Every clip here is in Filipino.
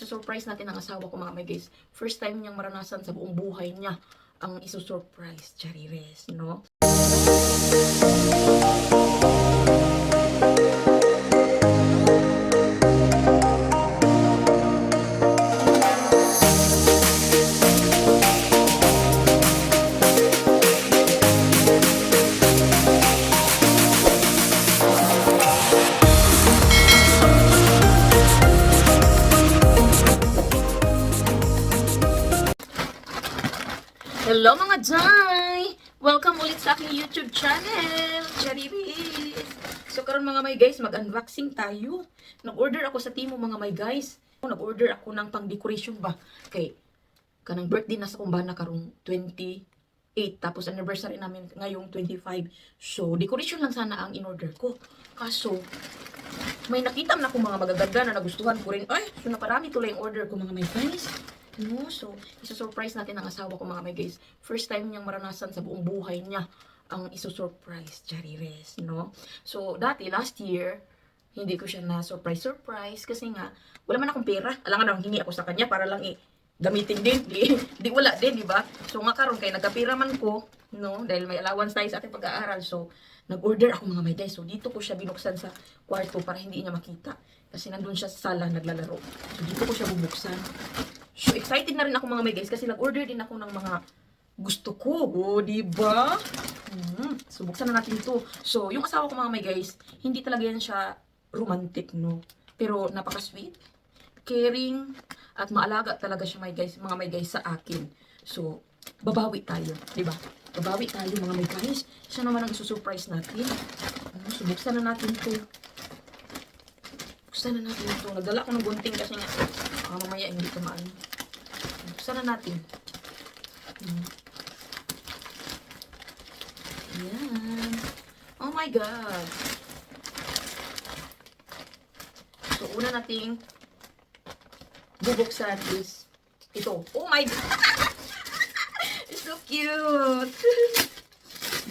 isusurprise natin ang asawa ko mga may guys. First time niyang maranasan sa buong buhay niya ang isusurprise. Charires, no? Hello mga Jai! Welcome ulit sa aking YouTube channel, Charibis! So karon mga may guys, mag-unboxing tayo. Nag-order ako sa Timo mga may guys. Nag-order ako ng pang-decoration ba? Kay kanang birthday na sa kumbana karong 28. Tapos anniversary namin ngayong 25. So decoration lang sana ang in-order ko. Kaso may nakita na akong mga magaganda na nagustuhan ko rin. Ay, so naparami tuloy yung order ko mga may guys. No, so, isusurprise natin ang asawa ko mga may guys. First time niyang maranasan sa buong buhay niya ang isusurprise. Charires, no? So, dati, last year, hindi ko siya na-surprise kasi nga, wala man akong pera. Alangan na, hingi ako sa kanya para lang gamitin din. Di wala din, di ba? So, nga karon kay nagkapira man ko, no? Dahil may allowance tayo sa ating pag-aaral. So, nag-order ako mga may guys. So, dito ko siya binuksan sa kwarto para hindi niya makita. Kasi nandun siya sa sala, naglalaro. So, dito ko siya bubuksan. So, excited na rin ako mga may guys kasi nag-order din ako ng mga gusto ko. O, diba? So, buksan na natin ito. So, yung asawa ko mga may guys, hindi talaga yan siya romantic, no? Pero, napaka-sweet, caring, at maalaga talaga siya mga may guys sa akin. So, babawi tayo, diba? Babawi tayo mga may guys. Siya naman ang isusurprise natin. So, buksan na natin ito. Buksan na natin ito. Nagdala ko ng gunting kasi nga, mamaya hindi ito maano. Buksan na natin. Yan. Oh my God. So, una nating bubuksan is ito. Oh my God. It's so cute.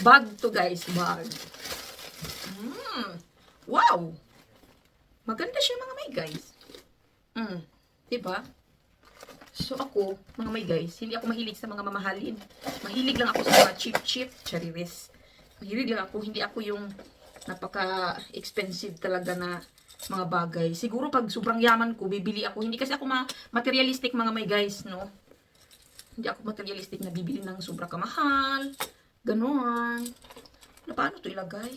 Bag to guys. Bag. Wow. Maganda siya mga may guys. Diba? So ako, mga may guys, hindi ako mahilig sa mga mamahalin. Mahilig lang ako sa mga cheap. Charires. Mahilig lang ako. Hindi ako yung napaka-expensive talaga na mga bagay. Siguro pag sobrang yaman ko, bibili ako. Hindi kasi ako materialistic mga may guys, no? Hindi ako materialistic na bibili ng sobrang kamahal. Ganon. Paano ito ilagay?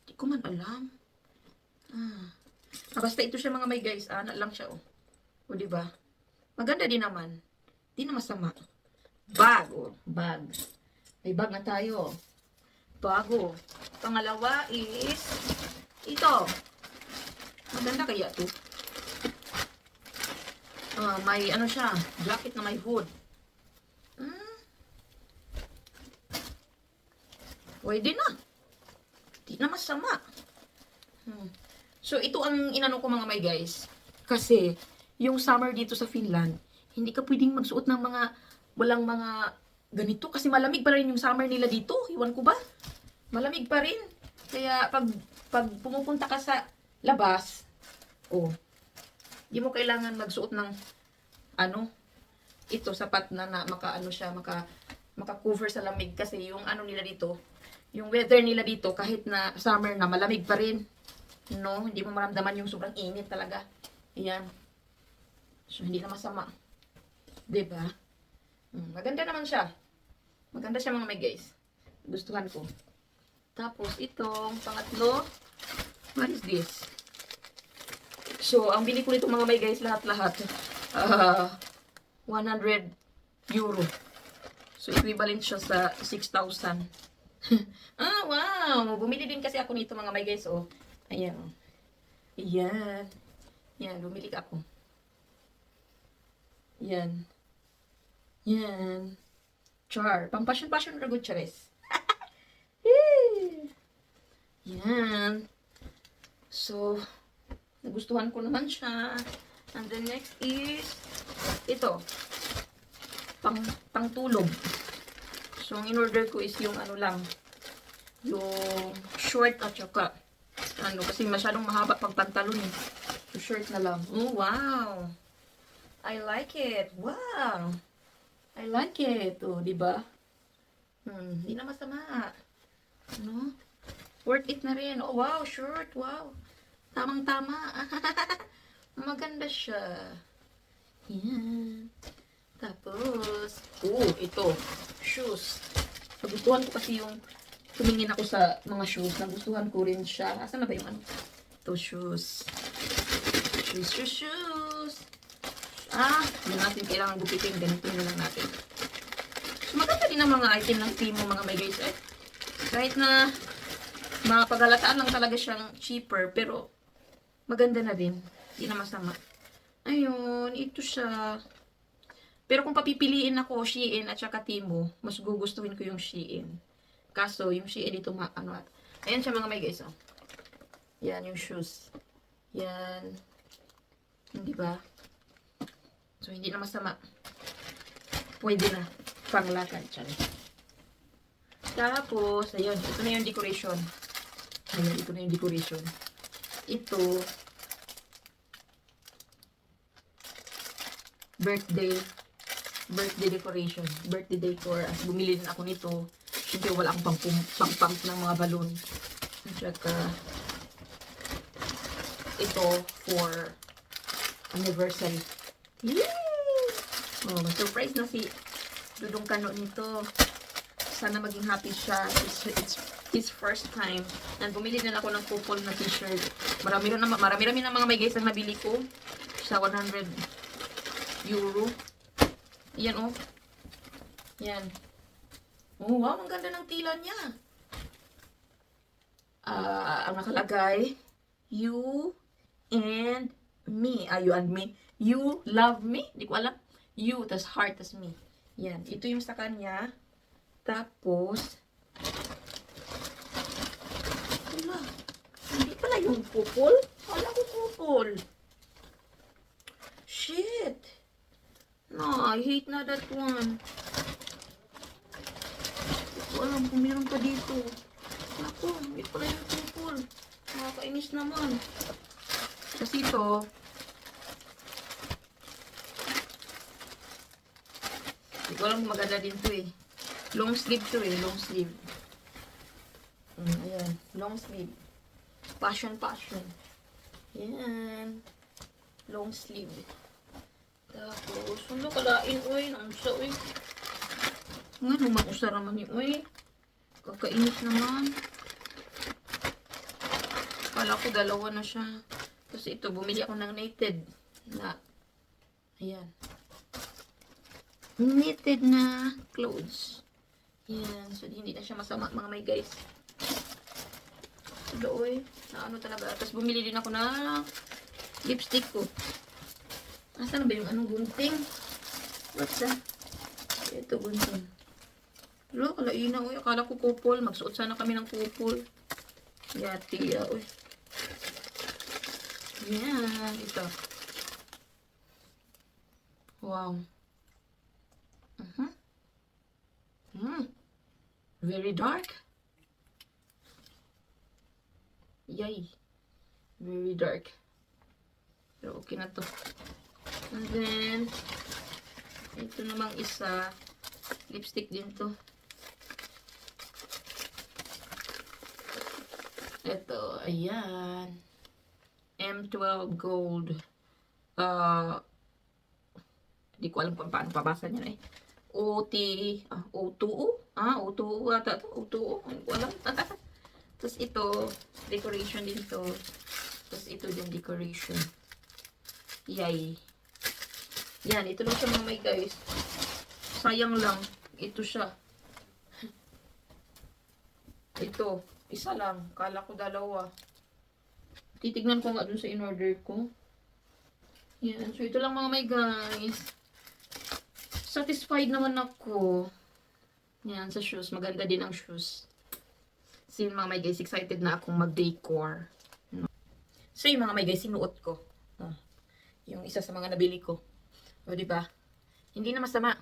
Hindi ko man alam. Basta ito siya mga may guys. Ana lang siya, oh. O, diba? Maganda din naman. Di na masama. Bag, oh. Bag. May bag na tayo. Bago. Pangalawa is ito. Maganda kaya ito. May ano siya. Jacket na may hood. Pwede na. Di na masama. So, ito ang inano ko mga may guys. Kasi, yung summer dito sa Finland, hindi ka pwedeng magsuot ng walang mga ganito. Kasi malamig pa rin yung summer nila dito. Iwan ko ba? Malamig pa rin. Kaya, pag pumupunta ka sa labas, di mo kailangan magsuot ng, ito, sapat na maka-ano siya, maka-cover sa lamig. Kasi yung ano nila dito, yung weather nila dito, kahit na summer na, malamig pa rin. No, hindi mo maramdaman yung sobrang init talaga. Ayan. So, hindi na masama. Diba? Maganda naman siya. Maganda siya mga may guys. Gustuhan ko. Tapos, itong pangatlo. What is this? So, ang bili ko nito mga may guys, lahat-lahat. 100 euro. So, equivalent siya sa 6,000. Wow! Bumili din kasi ako nito mga may guys, oh. Ayan, oh. Ayan. Yan, bumili ako. Yan. Yan. Char. Pang passion na good chares. Yan. So, nagustuhan ko naman siya. And the next is, ito. Pang tulog. So, ang in-order ko is yung ano lang. Yung short at saka kasi masyadong mahaba pag pantalon eh. So, short na lang. Oh, wow! I like it. Wow. I like it. Oh, di ba? Hindi na masama. No? Worth it na rin. Oh, wow, shirt. Wow. Tamang-tama. Maganda siya. Yan. Tapos, ito. Shoes. Nagustuhan ko kasi yung tumingin ako sa mga shoes. Nagustuhan ko rin siya. Asan na ba yung ano? Ito, shoes. Shoes. Hindi natin kailangan gupitin. Ganito na lang natin. So, maganda din ang mga item ng Timo, mga may guys. Kahit na mapagalataan lang talaga siyang cheaper, pero maganda na din. Hindi na masama. Ayun, ito siya. Pero kung papipiliin ako, Shein at saka Timo, mas gugustuhin ko yung Shein. Kaso, yung Shein dito, ayan siya mga may guys, oh. Yan, yung shoes. Yan. Hindi ba? So, hindi na masama. Pwede na. Panglakad. Tapos, ayun. Ito na yung decoration. Ayan, ito na yung decoration. Ito. Birthday decoration. Birthday decor. At bumili din ako nito. Siyempre, wala akong pang-pump ng mga balloon. At saka, ito for anniversary. Yay! Oh, surprise na si Dudong Kano nito. Sana maging happy siya. It's his first time. And bumili din ako ng couple na t-shirt. Marami na mga may guys ang nabili ko. Sa 100 euro. Yan, oh. Yan. Oh, wow. Ang ganda ng tila niya. Ang nakalagay, you and me. You and me. You love me. Di ko alam. You, tas heart, tas me. Yan. Ito yung sa kanya. Tapos, wala. Hindi pala yung kupol. Wala ko kupol. Shit. No, I hate na that one. Hindi ko alam kung meron pa dito. Naku, hindi pala yung kupol. Nakakainis naman. Kasi ito, hindi ko alam kung maganda din to eh. Long sleeve to eh, long sleeve. Ayan, long sleeve. Passion. Ayan. Long sleeve. Tapos, ano kalain, uy, naunsa, uy. Nga, naman naman yun, uy. Kakainis naman. Kala ko dalawa na siya. Tapos ito, bumili ako ng knitted na, ayan. Knitted na clothes. Yan. So, hindi na siya masama, mga may guys. So, doon, na ano talaga. Tapos, bumili din ako ng lipstick ko. Asan na ba yung anong gunting? What's that? Ito, gunting. Wala, kalaina, uy. Akala ko couple. Magsuot sana kami ng couple. Yati, uy. Yan. Ito. Wow. Very dark. Yay. Very dark. Pero okay na to. And then, ito namang isa. Lipstick din to. Ito, ayan. M12 Gold. Hindi ko alam kung paano pabasa niya eh. O2O? O2O ata ito. O2O. Hindi ko alam. Tapos ito, decoration din to. Tapos ito din decoration. Yay. Yan, ito lang siya mga may guys. Sayang lang. Ito siya. Ito, isa lang. Kala ko dalawa. Titignan ko nga dun sa in-order ko. Yan, so ito lang mga may guys. Satisfied naman ako. Yan, sa shoes. Maganda din ang shoes. So yung mga may guys, excited na akong mag-decor. So yung mga may guys, sinuot ko. Yung isa sa mga nabili ko. O diba? Hindi na masama.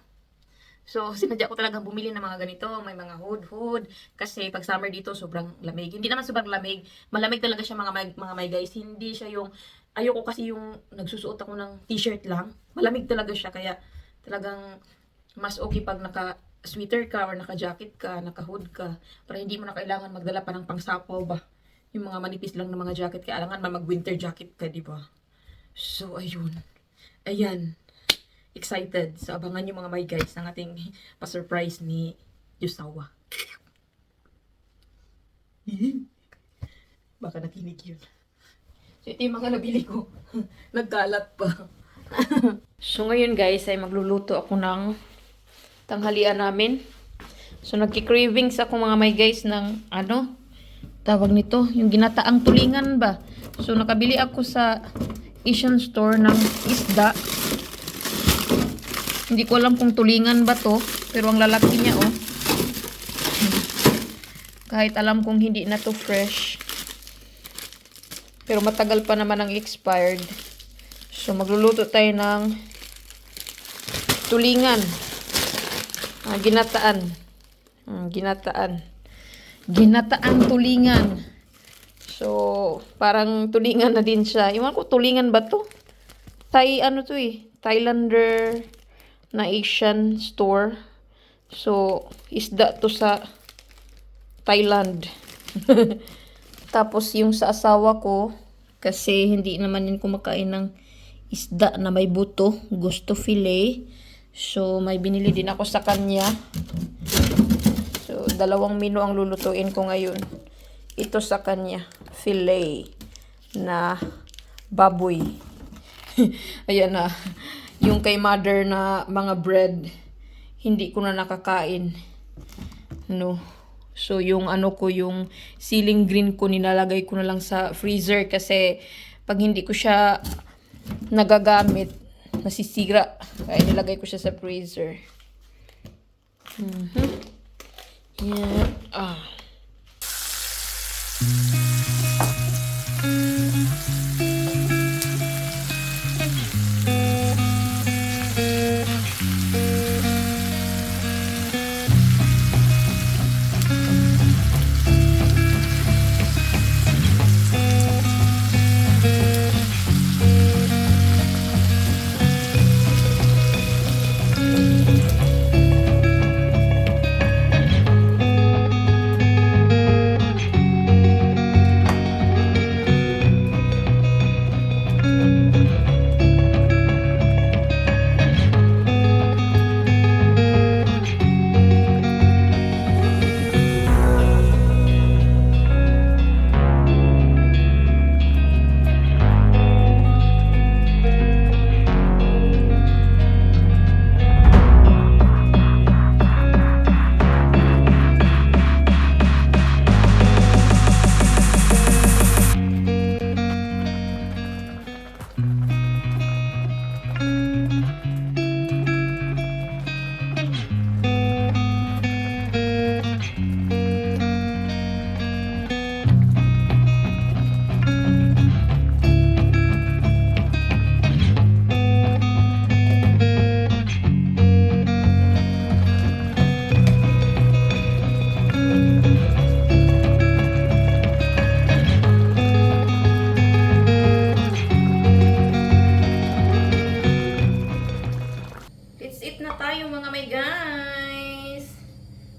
So, sinadya ko talagang bumili ng mga ganito. May mga hood. Kasi pag summer dito, sobrang lamig. Hindi naman sobrang lamig. Malamig talaga siya mga may guys. Hindi siya yung ayoko kasi yung nagsusuot ako ng t-shirt lang. Malamig talaga siya, kaya talagang mas okay pag naka-sweater ka or naka-jacket ka, naka-hood ka, para hindi mo na kailangan magdala pa ng pangsapaw ba. Yung mga manipis lang ng mga jacket, kaya alangan mag-winter jacket ka, di ba? So, ayun. Ayan. Excited. So, abangan nyo mga my guys ng ating pa-surprise ni Yusawa. Baka nakinig yun. So, ito yung mga nabili ko. Nagkalat pa. So, ngayon guys, ay magluluto ako ng tanghalian namin. So, nagki-cravings ako mga my guys ng tawag nito, yung ginataang tulingan ba. So, nakabili ako sa Asian store ng isda. Hindi ko alam kung tulingan ba to, pero ang lalaki niya, oh. Kahit alam kong hindi na to fresh. Pero matagal pa naman ang expired. So, magluluto tayo ng tulingan. Ginataan. Ginataang tulingan. So, parang tulingan na din siya. Iwan ko, tulingan ba to? Thailander na Asian store. So, isda to sa Thailand. Tapos, yung sa asawa ko, kasi hindi naman din kumakain ng isda na may buto. Gusto filet. So, may binili din ako sa kanya. So, 2 menu ang lulutuin ko ngayon. Ito sa kanya. Filet na baboy. Ayan na. Yung kay mother na mga bread, hindi ko na nakakain. No. So, yung yung ceiling green ko, nilalagay ko na lang sa freezer kasi pag hindi ko siya nagagamit, nasisira. Kaya nilagay ko siya sa freezer. Yeah.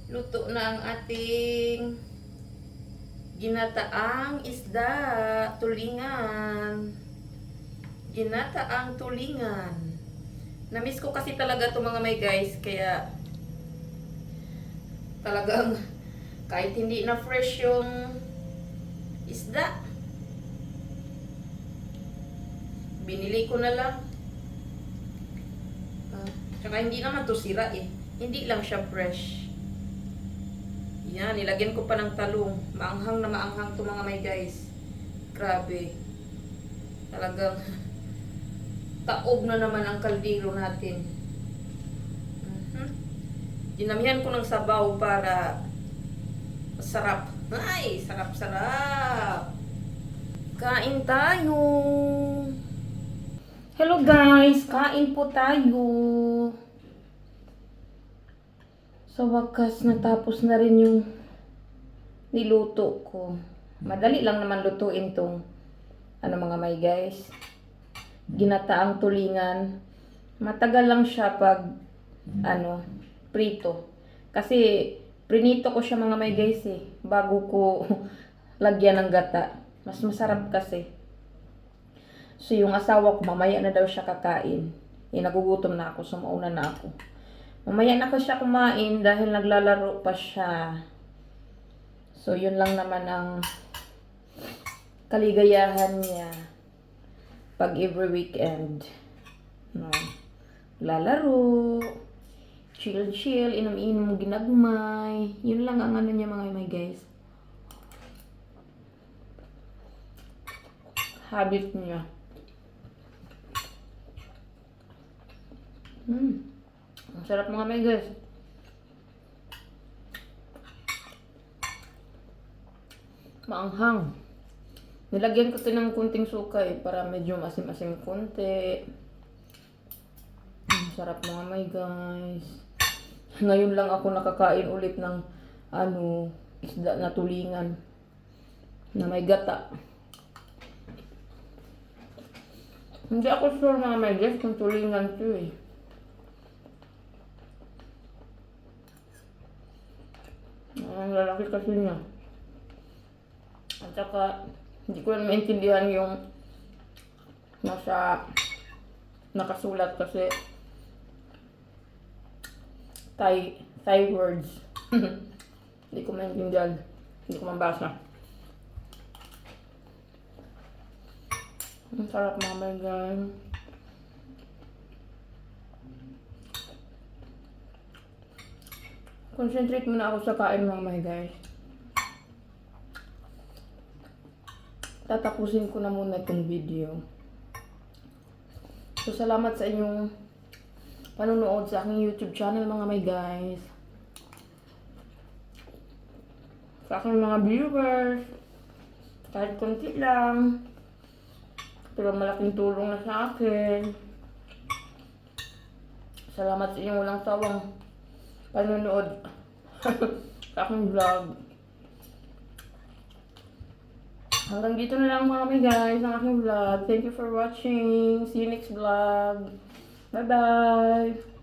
Luto na ang ating ginataang isda, tulingan. Ginataang tulingan. Namiss ko kasi talaga ito mga may guys, kaya talagang kahit hindi na fresh yung isda, binili ko na lang. Tsaka hindi naman to sira eh. Hindi lang siya fresh. Yan, nilagyan ko pa ng talong. Maanghang na maanghang to mga may guys. Grabe. Talagang taob na naman ang kaldero natin. Dinamihan ko ng sabaw para masarap. Ay, sarap-sarap. Kain tayo. Hello guys, kain po tayo. Sa wakas, natapos na rin yung niluto ko. Madali lang naman lutuin tong ano mga may guys, ginataang tulingan. Matagal lang siya pag ano, prito. Kasi prinito ko siya mga may guys eh, bago ko lagyan ng gata. Mas masarap kasi. So yung asawa ko mamaya na daw siya kakain. Eh nagugutom na ako, so mauna na ako. Mamaya na ko siya kumain dahil naglalaro pa siya. So yun lang naman ang kaligayahan niya pag every weekend. No. Lalaro, chill, inom-inom, ginagmay. Yun lang ang ano niya mga may guys. Habit niya. Ang sarap mga may guys. Maanghang. Nilagyan ko ito ng kunting suka eh, para medyo masim-asim konti. Ang sarap mga may guys. Ngayon lang ako nakakain ulit ng ano, isda na tulingan na may gata. Hindi ako sure mga may guys kung tulingan ito eh. Ang lalaki kasi niya. At saka, hindi ko na maintindihan yung nasa nakasulat kasi Thai words. Hindi ko maintindihan. Hindi ko mabasa. Ang sarap mga guys. Concentrate muna ako sa kain mga guys. Tatapusin ko na muna itong video. So, salamat sa inyong panonood sa aking YouTube channel mga my guys. Sa aking mga viewers. Kahit konti lang. Pero malaking tulong na sa akin. Salamat sa inyong walang sawang panonood sa aking vlog. Hanggang dito na lang mga guys ang aking vlog. Thank you for watching. See you next vlog. Bye bye.